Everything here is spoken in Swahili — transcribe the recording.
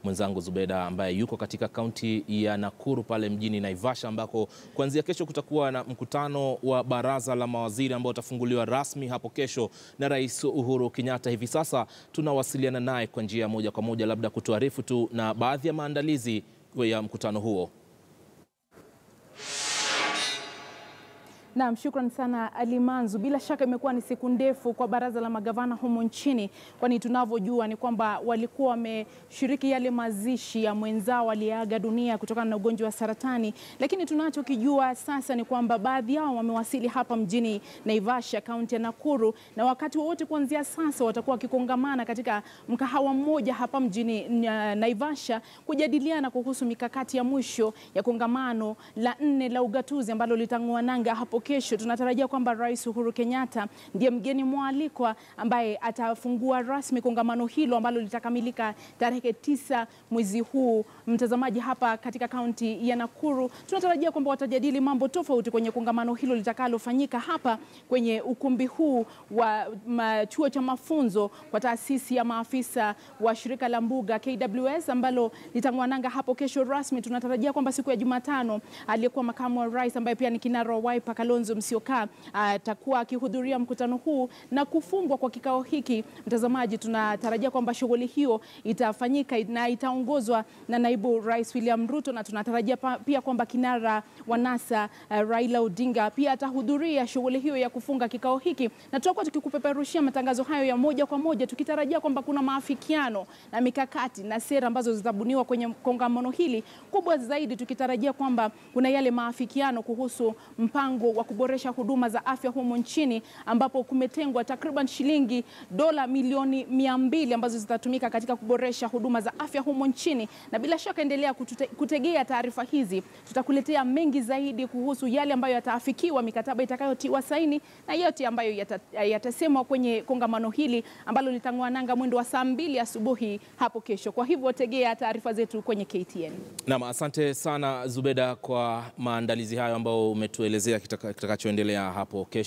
mwenzangu Zubeda ambaye yuko katika kaunti ya Nakuru pale mjini Naivasha, ambako kuanzia kesho kutakuwa na mkutano wa baraza la mawaziri ambao utafunguliwa rasmi hapo kesho na Rais Uhuru Kenyatta. Hivi sasa tunawasiliana naye kwa njia moja kwa moja, labda kutuarifu tu na baadhi ya maandalizi ya mkutano huo. Naam, shukran sana Ali Manzu. Bila shaka imekuwa ni siku ndefu kwa baraza la magavana humo nchini, kwani tunavyojua ni kwamba walikuwa wameshiriki yale mazishi ya mwenzao aliyeaga dunia kutokana na ugonjwa wa saratani, lakini tunachokijua sasa ni kwamba baadhi yao wamewasili hapa mjini Naivasha, kaunti ya Nakuru, na wakati wote kuanzia sasa watakuwa wakikongamana katika mkahawa mmoja hapa mjini Naivasha kujadiliana kuhusu mikakati ya mwisho ya kongamano la 4 la ugatuzi ambalo litang'oa nanga hapo kesho. Tunatarajia kwamba Rais Uhuru Kenyatta ndiye mgeni mwalikwa ambaye atafungua rasmi kongamano hilo ambalo litakamilika tarehe 9 mwezi huu. Mtazamaji, hapa katika kaunti ya Nakuru tunatarajia kwamba watajadili mambo tofauti kwenye kongamano hilo litakalofanyika hapa kwenye ukumbi huu wa chuo cha mafunzo kwa taasisi ya maafisa wa shirika la mbuga KWS ambalo litang'oa nanga hapo kesho rasmi. Tunatarajia kwamba siku ya Jumatano aliyekuwa makamu wa rais ambaye pia ni kinara wa Wiper Kalonzo Musyoka atakuwa akihudhuria mkutano huu na kufungwa kwa kikao hiki. Mtazamaji, tunatarajia kwamba shughuli hiyo itafanyika na itaongozwa na naibu rais William Ruto, na tunatarajia pia kwamba kinara wa NASA Raila Odinga pia atahudhuria shughuli hiyo ya kufunga kikao hiki, na tutakuwa tukikupeperushia matangazo hayo ya moja kwa moja, tukitarajia kwamba kuna maafikiano na mikakati na sera ambazo zitabuniwa kwenye kongamano hili. Kubwa zaidi tukitarajia kwamba kuna yale maafikiano kuhusu mpango wa kuboresha huduma za afya humo nchini, ambapo kumetengwa takriban shilingi dola milioni 200 ambazo zitatumika katika kuboresha huduma za afya humo nchini. Na bila shaka endelea kutegea taarifa hizi, tutakuletea mengi zaidi kuhusu yale ambayo yataafikiwa, mikataba itakayotiwa saini na yote ambayo yatasemwa kwenye kongamano hili ambalo litang'oa nanga mwendo wa saa 2 asubuhi hapo kesho. Kwa hivyo tegea taarifa zetu kwenye KTN. Naam, asante sana Zubeda kwa maandalizi hayo ambayo umetuelezea kitakachoendelea hapo kesho.